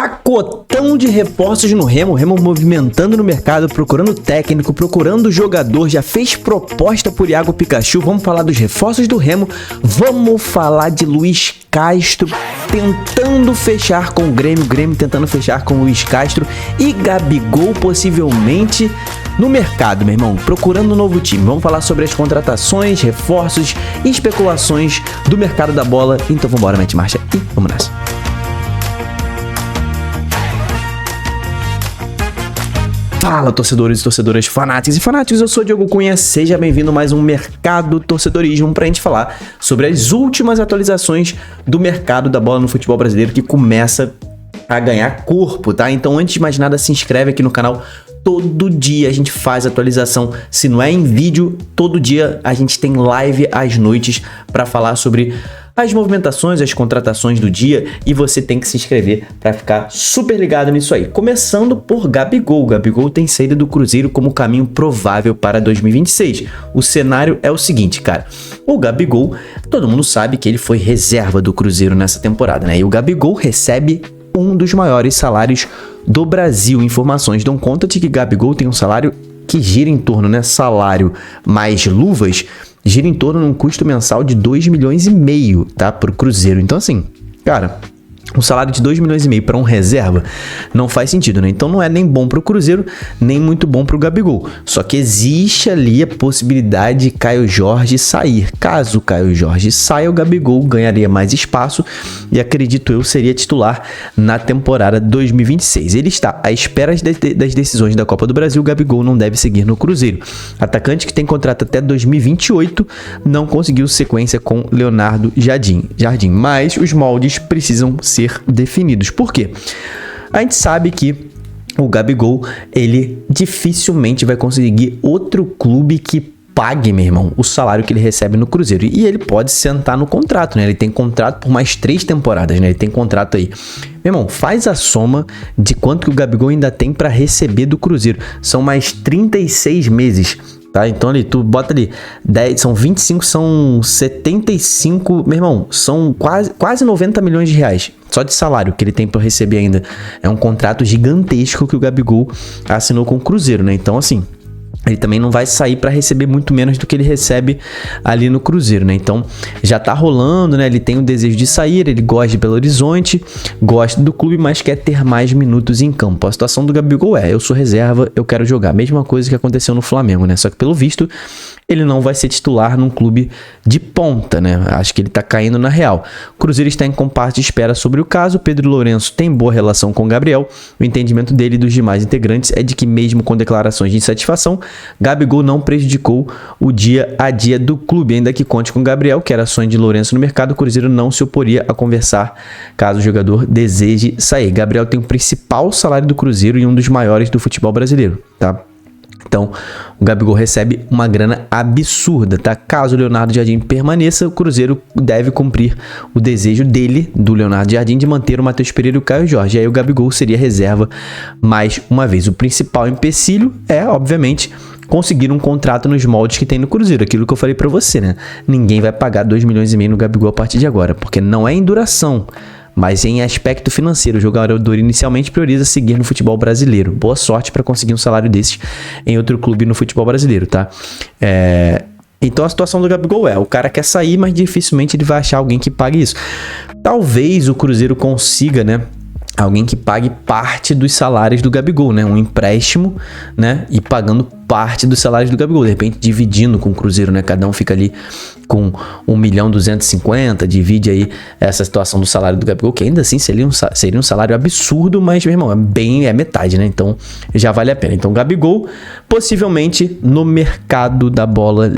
Pacotão de reforços no Remo, Remo movimentando no mercado, procurando técnico, procurando jogador, já fez proposta por Iago Pikachu. Vamos falar dos reforços do Remo, vamos falar de Luiz Castro tentando fechar com o Grêmio, Grêmio tentando fechar com o Luiz Castro e Gabigol possivelmente no mercado, meu irmão, procurando um novo time. Vamos falar sobre as contratações, reforços e especulações do mercado da bola. Então vambora, mete marcha e vamos nessa. Fala, torcedores e torcedoras, fanáticos e fanáticos, eu sou o Diogo Cunha, seja bem-vindo a mais um Mercado Torcedorismo pra gente falar sobre as últimas atualizações do mercado da bola no futebol brasileiro que começa a ganhar corpo, tá? Então, antes de mais nada, se inscreve aqui no canal. Todo dia a gente faz atualização, se não é em vídeo, todo dia a gente tem live às noites para falar sobre as movimentações, as contratações do dia, e você tem que se inscrever para ficar super ligado nisso aí. Começando por Gabigol. Gabigol tem saída do Cruzeiro como caminho provável para 2026. O cenário é o seguinte, cara. O Gabigol, todo mundo sabe que ele foi reserva do Cruzeiro nessa temporada, né? E o Gabigol recebe um dos maiores salários do Brasil. Informações dão conta de que Gabigol tem um salário que gira em torno, né? Salário mais luvas, gira em torno de um custo mensal de 2,5 milhões, tá? Pro Cruzeiro. Então, assim, cara, um salário de 2,5 milhões para um reserva não faz sentido, né? Então não é nem bom pro Cruzeiro, nem muito bom pro Gabigol. Só que existe ali a possibilidade de Caio Jorge sair. Caso Caio Jorge saia, o Gabigol ganharia mais espaço e, acredito eu, seria titular na temporada 2026. Ele está à espera das decisões da Copa do Brasil. O Gabigol não deve seguir no Cruzeiro. Atacante que tem contrato até 2028, não conseguiu sequência com Leonardo Jardim. Mas os moldes precisam ser definidos. Por quê? A gente sabe que o Gabigol, ele dificilmente vai conseguir outro clube que pague, meu irmão, o salário que ele recebe no Cruzeiro. E ele pode sentar no contrato, né? Ele tem contrato por mais 3 temporadas, né? Ele tem contrato aí. Meu irmão, faz a soma de quanto que o Gabigol ainda tem para receber do Cruzeiro. São mais 36 meses. Tá? Então ali, tu bota ali 10, são 25, são 75, meu irmão, são quase 90 milhões de reais só de salário que ele tem para receber ainda. É um contrato gigantesco que o Gabigol assinou com o Cruzeiro, né? Então, assim, ele também não vai sair para receber muito menos do que ele recebe ali no Cruzeiro, né? Então, já tá rolando, né? Ele tem o desejo de sair, ele gosta de Belo Horizonte, gosta do clube, mas quer ter mais minutos em campo. A situação do Gabigol eu sou reserva, eu quero jogar. Mesma coisa que aconteceu no Flamengo, né? Só que, pelo visto, ele não vai ser titular num clube de ponta, né? Acho que ele tá caindo na real. O Cruzeiro está em compasso de espera sobre o caso. Pedro Lourenço tem boa relação com o Gabriel. O entendimento dele e dos demais integrantes é de que, mesmo com declarações de insatisfação, Gabigol não prejudicou o dia a dia do clube. Ainda que conte com Gabriel, que era sonho de Lourenço no mercado, o Cruzeiro não se oporia a conversar caso o jogador deseje sair. Gabriel tem o principal salário do Cruzeiro e um dos maiores do futebol brasileiro, tá? Então, o Gabigol recebe uma grana absurda, tá? Caso o Leonardo Jardim permaneça, o Cruzeiro deve cumprir o desejo dele, do Leonardo Jardim, de manter o Matheus Pereira e o Caio Jorge. E aí o Gabigol seria reserva mais uma vez. O principal empecilho é, obviamente, conseguir um contrato nos moldes que tem no Cruzeiro. Aquilo que eu falei pra você, né? Ninguém vai pagar 2,5 milhões no Gabigol a partir de agora, porque não é em duração, mas em aspecto financeiro. O jogador inicialmente prioriza seguir no futebol brasileiro. Boa sorte para conseguir um salário desses em outro clube no futebol brasileiro, tá? Então a situação do Gabigol o cara quer sair, mas dificilmente ele vai achar alguém que pague isso. Talvez o Cruzeiro consiga, né? Alguém que pague parte dos salários do Gabigol, né? Um empréstimo, né? E pagando parte dos salários do Gabigol. De repente, dividindo com o Cruzeiro, né? Cada um fica ali com 1.250.000, divide aí essa situação do salário do Gabigol, que ainda assim seria um salário absurdo, mas, meu irmão, é metade, né? Então, já vale a pena. Então, Gabigol, possivelmente no mercado da bola,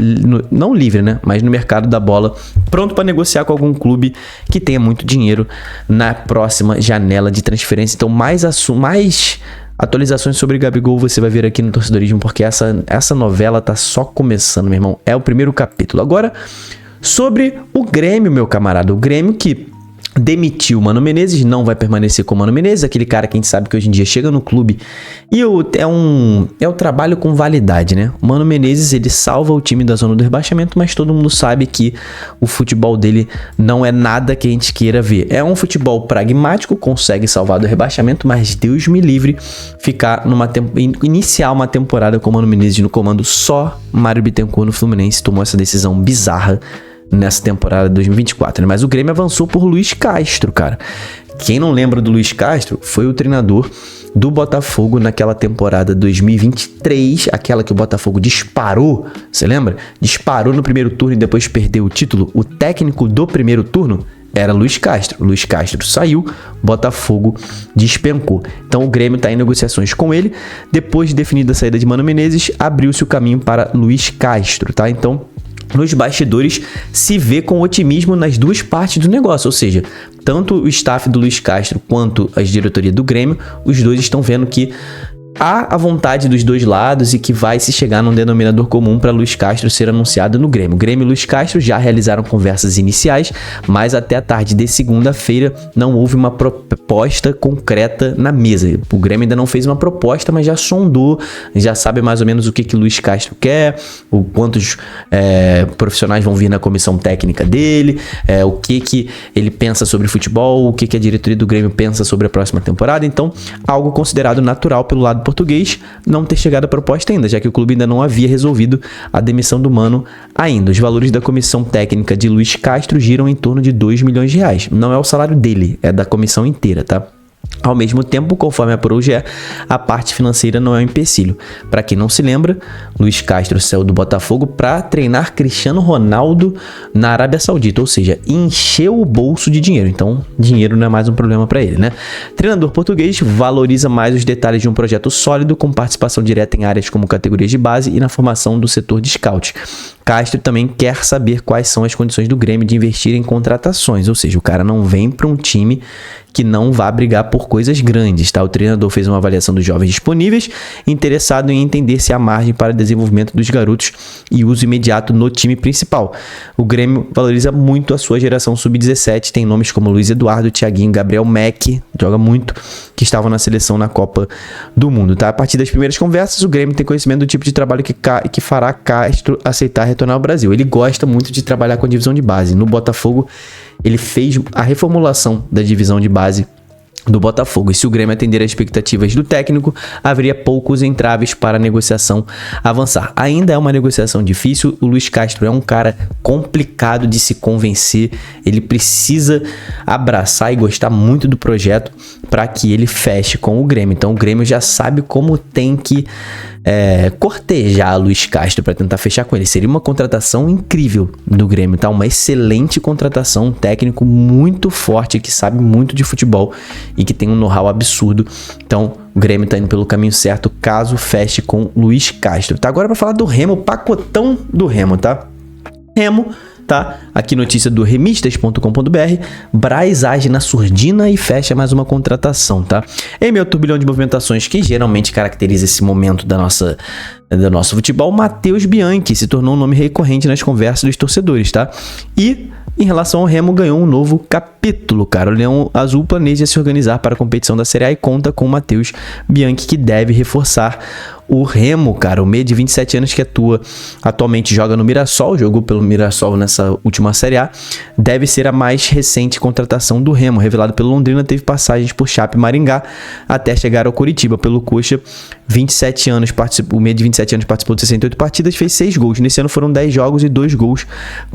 não livre, né? Mas no mercado da bola, pronto para negociar com algum clube que tenha muito dinheiro na próxima janela de transferência. Então, mais atualizações sobre Gabigol você vai ver aqui no Torcedorismo, porque essa novela tá só começando, meu irmão. É o primeiro capítulo. Agora, sobre o Grêmio, meu camarada. O Grêmio que demitiu o Mano Menezes, não vai permanecer com o Mano Menezes, aquele cara que a gente sabe que hoje em dia chega no clube e é o trabalho com validade, né? O Mano Menezes, ele salva o time da zona do rebaixamento, mas todo mundo sabe que o futebol dele não é nada que a gente queira ver. É um futebol pragmático, consegue salvar do rebaixamento, mas Deus me livre ficar iniciar uma temporada com o Mano Menezes no comando. Só Mário Bittencourt no Fluminense tomou essa decisão bizarra nessa temporada de 2024, né? Mas o Grêmio avançou por Luiz Castro, cara. Quem não lembra do Luiz Castro foi o treinador do Botafogo naquela temporada 2023, aquela que o Botafogo disparou, você lembra? Disparou no primeiro turno e depois perdeu o título. O técnico do primeiro turno era Luiz Castro. Luiz Castro saiu, Botafogo despencou. Então o Grêmio está em negociações com ele. Depois de definida a saída de Mano Menezes, abriu-se o caminho para Luiz Castro, tá? Então, nos bastidores se vê com otimismo nas duas partes do negócio, ou seja, tanto o staff do Luiz Castro quanto a diretoria do Grêmio, os dois estão vendo que há a vontade dos dois lados e que vai se chegar num denominador comum para Luiz Castro ser anunciado no Grêmio. Grêmio e Luiz Castro já realizaram conversas iniciais, mas até a tarde de segunda-feira não houve uma proposta concreta na mesa. O Grêmio ainda não fez uma proposta, mas já sondou, já sabe mais ou menos o que Luiz Castro quer, quantos profissionais vão vir na comissão técnica dele, o que ele pensa sobre futebol, o que a diretoria do Grêmio pensa sobre a próxima temporada. Então, algo considerado natural pelo lado português não ter chegado a proposta ainda, já que o clube ainda não havia resolvido a demissão do Mano ainda. Os valores da comissão técnica de Luiz Castro giram em torno de 2 milhões de reais. Não é o salário dele, é da comissão inteira, tá? Ao mesmo tempo, conforme apurou o GE, a parte financeira não é um empecilho. Para quem não se lembra, Luiz Castro saiu do Botafogo para treinar Cristiano Ronaldo na Arábia Saudita, ou seja, encheu o bolso de dinheiro. Então, dinheiro não é mais um problema para ele, né? Treinador português valoriza mais os detalhes de um projeto sólido com participação direta em áreas como categorias de base e na formação do setor de scout. Castro também quer saber quais são as condições do Grêmio de investir em contratações, ou seja, o cara não vem para um time que não vá brigar por coisas grandes, tá? O treinador fez uma avaliação dos jovens disponíveis, interessado em entender se há margem para desenvolvimento dos garotos e uso imediato no time principal. O Grêmio valoriza muito a sua geração sub-17, tem nomes como Luiz Eduardo, Thiaguinho, Gabriel Mack, joga muito, que estavam na seleção na Copa do Mundo, tá? A partir das primeiras conversas, o Grêmio tem conhecimento do tipo de trabalho que fará Castro aceitar retornar ao Brasil. Ele gosta muito de trabalhar com a divisão de base. No Botafogo, ele fez a reformulação da divisão de base do Botafogo. E se o Grêmio atender às expectativas do técnico, haveria poucos entraves para a negociação avançar. Ainda é uma negociação difícil, o Luiz Castro é um cara complicado de se convencer, ele precisa abraçar e gostar muito do projeto para que ele feche com o Grêmio. Então o Grêmio já sabe como tem que cortejar Luiz Castro para tentar fechar com ele. Seria uma contratação incrível do Grêmio, tá? Uma excelente contratação, um técnico muito forte que sabe muito de futebol e que tem um know-how absurdo. Então o Grêmio tá indo pelo caminho certo caso feche com Luiz Castro, tá? Agora para falar do Remo, pacotão do Remo, tá? Remo, tá? Aqui notícia do remistas.com.br, Braz age na surdina e fecha mais uma contratação, tá? Em meio ao turbilhão de movimentações que geralmente caracteriza esse momento do nosso futebol, Matheus Bianchi se tornou um nome recorrente nas conversas dos torcedores, tá? E em relação ao Remo, ganhou um novo capítulo, cara. O Leão Azul planeja se organizar para a competição da Série A e conta com o Matheus Bianchi, que deve reforçar o Remo, cara. O meia de 27 anos que atualmente joga no Mirassol, jogou pelo Mirassol nessa última Série A, deve ser a mais recente contratação do Remo. Revelado pelo Londrina, teve passagens por Chape e Maringá até chegar ao Coritiba. Pelo Coxa, 27 anos, o meia de 27 anos participou de 68 partidas, fez 6 gols. Nesse ano foram 10 jogos e 2 gols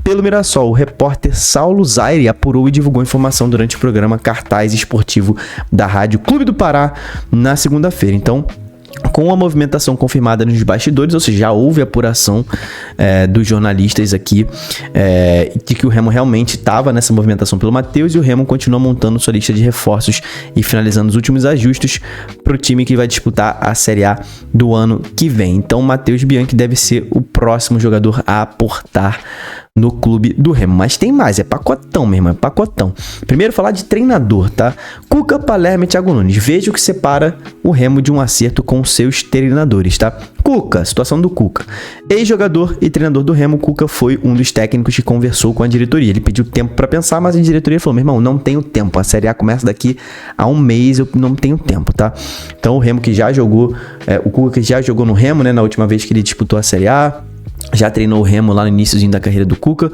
pelo Mirassol. O repórter Saulo Zaire apurou e divulgou informação durante o programa Cartaz Esportivo da Rádio Clube do Pará na segunda-feira. Então, com a movimentação confirmada nos bastidores, ou seja, já houve apuração dos jornalistas aqui de que o Remo realmente estava nessa movimentação pelo Matheus, e o Remo continua montando sua lista de reforços e finalizando os últimos ajustes para o time que vai disputar a Série A do ano que vem. Então o Matheus Bianchi deve ser o próximo jogador a aportar no clube do Remo. Mas tem mais, é pacotão, meu irmão, é pacotão. Primeiro falar de treinador, tá? Cuca, Palermo e Thiago Nunes. Veja o que separa o Remo de um acerto com o seus treinadores, tá? Cuca, situação do Cuca. Ex-jogador e treinador do Remo, Cuca foi um dos técnicos que conversou com a diretoria. Ele pediu tempo para pensar, mas a diretoria falou: meu irmão, não tenho tempo. A Série A começa daqui a um mês, eu não tenho tempo, tá? Então o Remo que já jogou, o Cuca que já jogou no Remo, né? Na última vez que ele disputou a Série A, já treinou o Remo lá no iníciozinho da carreira do Cuca.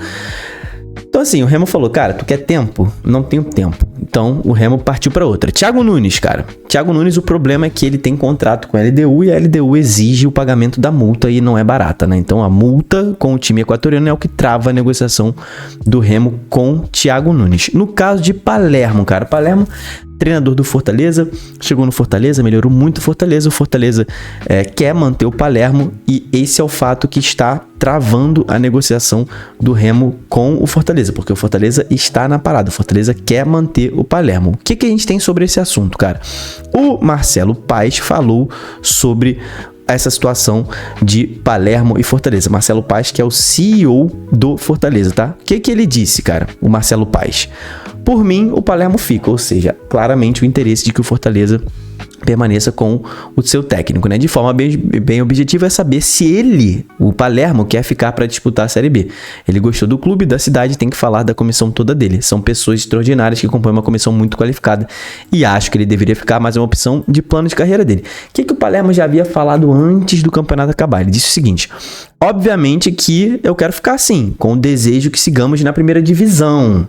Então assim, o Remo falou: cara, tu quer tempo? Não tenho tempo. Então o Remo partiu para outra. Thiago Nunes, cara. Thiago Nunes, o problema é que ele tem contrato com a LDU e a LDU exige o pagamento da multa e não é barata, né? Então a multa com o time equatoriano é o que trava a negociação do Remo com Thiago Nunes. No caso de Palermo, cara, Palermo, treinador do Fortaleza, chegou no Fortaleza, melhorou muito o Fortaleza quer manter o Palermo e esse é o fato que está travando a negociação do Remo com o Fortaleza, porque o Fortaleza está na parada, o Fortaleza quer manter o Palermo. O que a gente tem sobre esse assunto, cara? O Marcelo Paes falou sobre essa situação de Palermo e Fortaleza. Marcelo Paes, que é o CEO do Fortaleza, tá? O que ele disse, cara? O Marcelo Paes: por mim, o Palermo fica, ou seja, claramente o interesse de que o Fortaleza permaneça com o seu técnico, né? De forma bem objetiva é saber se ele, o Palermo, quer ficar para disputar a Série B. Ele gostou do clube, da cidade, tem que falar da comissão toda dele. São pessoas extraordinárias que compõem uma comissão muito qualificada e acho que ele deveria ficar, mas é uma opção de plano de carreira dele. O que o Palermo já havia falado antes do campeonato acabar? Ele disse o seguinte: obviamente que eu quero ficar assim, com o desejo que sigamos na primeira divisão.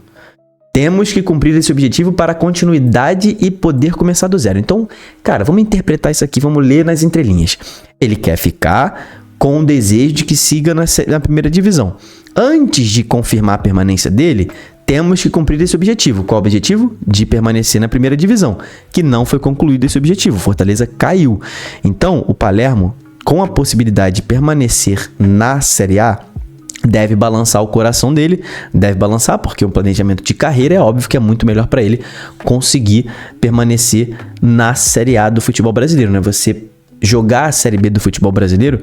Temos que cumprir esse objetivo para a continuidade e poder começar do zero. Então, cara, vamos interpretar isso aqui, vamos ler nas entrelinhas. Ele quer ficar com o desejo de que siga na primeira divisão. Antes de confirmar a permanência dele, temos que cumprir esse objetivo. Qual o objetivo? De permanecer na primeira divisão, que não foi concluído esse objetivo. Fortaleza caiu. Então, o Palermo, com a possibilidade de permanecer na Série A, deve balançar o coração dele, deve balançar, porque o planejamento de carreira é óbvio que é muito melhor para ele conseguir permanecer na Série A do futebol brasileiro, né? Você jogar a Série B do futebol brasileiro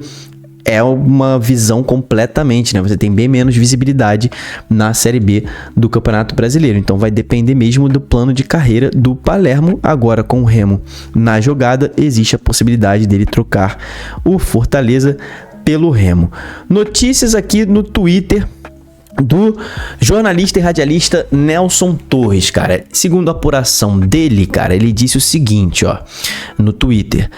é uma visão completamente, né? Você tem bem menos visibilidade na Série B do Campeonato Brasileiro. Então vai depender mesmo do plano de carreira do Palermo. Agora, com o Remo na jogada, existe a possibilidade dele trocar o Fortaleza pelo Remo. Notícias aqui no Twitter do jornalista e radialista Nelson Torres, cara. Segundo a apuração dele, cara, ele disse o seguinte, ó, no Twitter: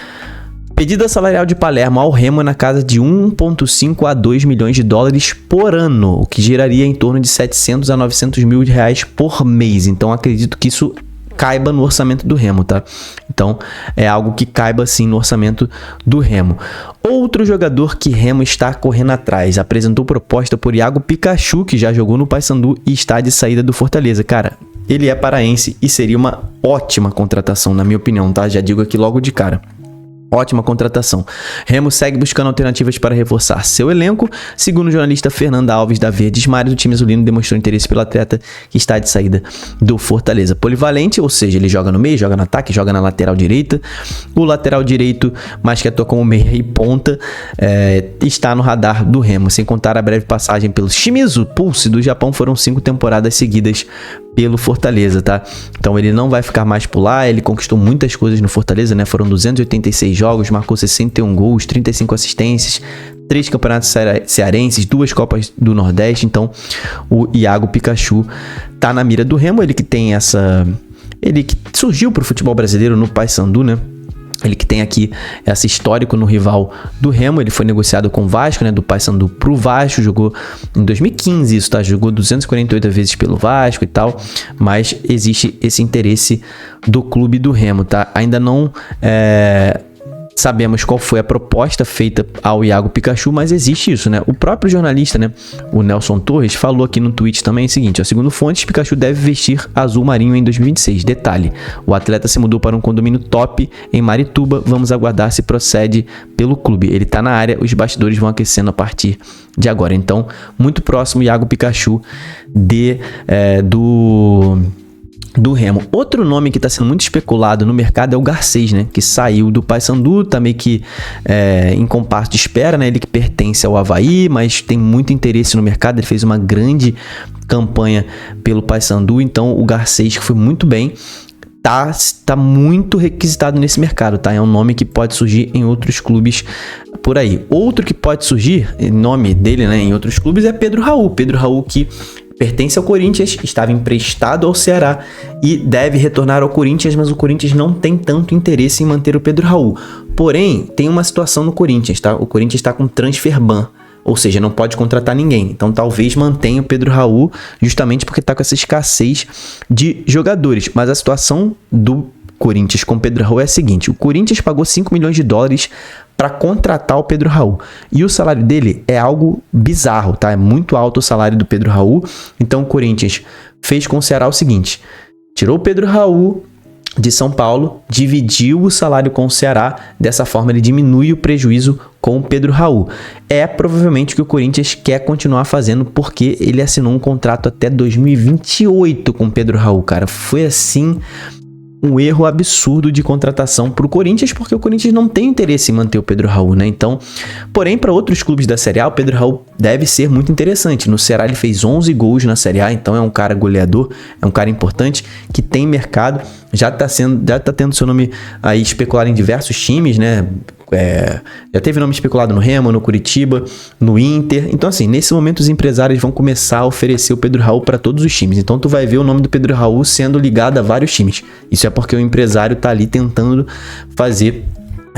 pedida salarial de Palermo ao Remo é na casa de 1,5 a 2 milhões de dólares por ano, o que geraria em torno de 700 a 900 mil reais por mês. Então acredito que isso caiba no orçamento do Remo, tá? Então, é algo que caiba sim no orçamento do Remo. Outro jogador que Remo está correndo atrás, apresentou proposta por Iago Pikachu, que já jogou no Paysandu e está de saída do Fortaleza. Cara, ele é paraense e seria uma ótima contratação, na minha opinião, tá? Já digo aqui logo de cara. Ótima contratação. Remo segue buscando alternativas para reforçar seu elenco. Segundo o jornalista Fernanda Alves da Verdes Mares, o time azulino demonstrou interesse pelo atleta que está de saída do Fortaleza. Polivalente, ou seja, ele joga no meio, joga no ataque, joga na lateral direita. O lateral direito, mas que atua como meia e ponta, está no radar do Remo. Sem contar a breve passagem pelo Shimizu Pulse do Japão, foram 5 temporadas seguidas pelo Fortaleza, tá? Então ele não vai ficar mais por lá, ele conquistou muitas coisas no Fortaleza, né? Foram 286 jogos, marcou 61 gols, 35 assistências, 3 campeonatos cearenses, 2 Copas do Nordeste. Então o Iago Pikachu tá na mira do Remo, ele que tem ele que surgiu pro futebol brasileiro no Paysandu, né? Ele que tem aqui esse histórico no rival do Remo. Ele foi negociado com o Vasco, né, do Paysandu pro Vasco, jogou em 2015 isso, tá? Jogou 248 vezes pelo Vasco e tal, mas existe esse interesse do clube do Remo, tá? Ainda não sabemos qual foi a proposta feita ao Iago Pikachu, mas existe isso, né? O próprio jornalista, né, o Nelson Torres, falou aqui no tweet também o seguinte, ó: segundo fontes, Pikachu deve vestir azul marinho em 2026. Detalhe, o atleta se mudou para um condomínio top em Marituba. Vamos aguardar se procede pelo clube. Ele tá na área, os bastidores vão aquecendo a partir de agora. Então, muito próximo Iago Pikachu do Remo. Outro nome que está sendo muito especulado no mercado é o Garcês, né? Que saiu do Paysandu, tá meio que em compasso de espera, né? Ele que pertence ao Avaí, mas tem muito interesse no mercado. Ele fez uma grande campanha pelo Paysandu, então o Garcês, que foi muito bem, tá muito requisitado nesse mercado, tá? É um nome que pode surgir em outros clubes por aí. Outro que pode surgir, o nome dele, né, em outros clubes é Pedro Raul. Pedro Raul que pertence ao Corinthians, estava emprestado ao Ceará e deve retornar ao Corinthians, mas o Corinthians não tem tanto interesse em manter o Pedro Raul. Porém, tem uma situação no Corinthians, tá? O Corinthians está com transfer ban. Ou seja, não pode contratar ninguém. Então talvez mantenha o Pedro Raul justamente porque está com essa escassez de jogadores. Mas a situação do Corinthians com o Pedro Raul é a seguinte. O Corinthians pagou 5 milhões de dólares para contratar o Pedro Raul. E o salário dele é algo bizarro, tá? É muito alto o salário do Pedro Raul. Então o Corinthians fez com o Ceará o seguinte. Tirou o Pedro Raul de São Paulo, dividiu o salário com o Ceará, dessa forma ele diminui o prejuízo com o Pedro Raul. É provavelmente o que o Corinthians quer continuar fazendo, porque ele assinou um contrato até 2028 com o Pedro Raul, cara. Foi assim um erro absurdo de contratação para o Corinthians, porque o Corinthians não tem interesse em manter o Pedro Raul, né? Então, porém, para outros clubes da Série A, o Pedro Raul deve ser muito interessante. No Ceará ele fez 11 gols na Série A, então é um cara goleador, é um cara importante, que tem mercado, já tá tendo seu nome aí especulado em diversos times, né? Já teve nome especulado no Remo, no Curitiba, no Inter. Então assim, nesse momento os empresários vão começar a oferecer o Pedro Raul para todos os times. Então tu vai ver o nome do Pedro Raul sendo ligado a vários times. Isso é porque o empresário tá ali tentando fazer,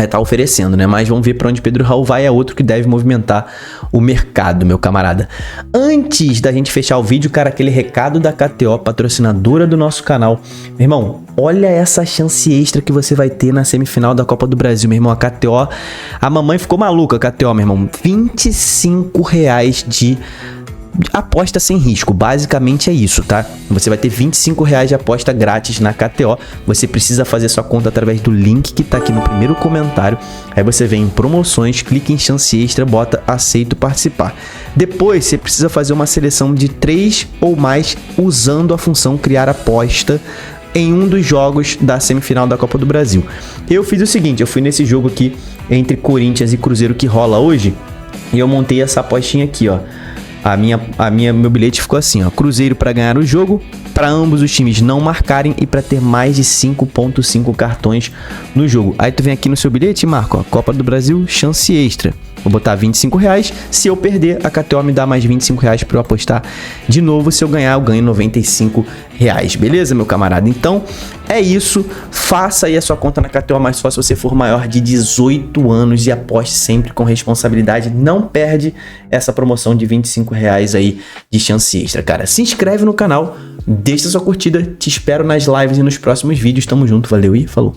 tá oferecendo, né? Mas vamos ver para onde Pedro Raul vai, é outro que deve movimentar o mercado, meu camarada. Antes da gente fechar o vídeo, cara, aquele recado da KTO, patrocinadora do nosso canal. Meu irmão, olha essa chance extra que você vai ter na semifinal da Copa do Brasil, meu irmão. A KTO, a mamãe ficou maluca, a KTO, meu irmão. R$25 de aposta sem risco, basicamente é isso, tá? Você vai ter R$25 de aposta grátis na KTO. Você precisa fazer sua conta através do link que tá aqui no primeiro comentário. Aí você vem em promoções, clica em chance extra, bota aceito participar. Depois você precisa fazer uma seleção de 3 ou mais usando a função criar aposta em um dos jogos da semifinal da Copa do Brasil. Eu fiz o seguinte, eu fui nesse jogo aqui entre Corinthians e Cruzeiro que rola hoje e eu montei essa apostinha aqui, ó. Meu bilhete ficou assim, ó. Cruzeiro para ganhar o jogo, para ambos os times não marcarem e para ter mais de 5.5 cartões no jogo. Aí tu vem aqui no seu bilhete e marca, ó, Copa do Brasil, chance extra. Vou botar R$25. Se eu perder, a KTO me dá mais R$25 para eu apostar de novo. Se eu ganhar, eu ganho R$95. Beleza, meu camarada? Então, é isso. Faça aí a sua conta na KTO, mas só se você for maior de 18 anos e aposte sempre com responsabilidade. Não perde essa promoção de R$25 aí de chance extra, cara. Se inscreve no canal, deixa sua curtida. Te espero nas lives e nos próximos vídeos. Tamo junto, valeu e falou.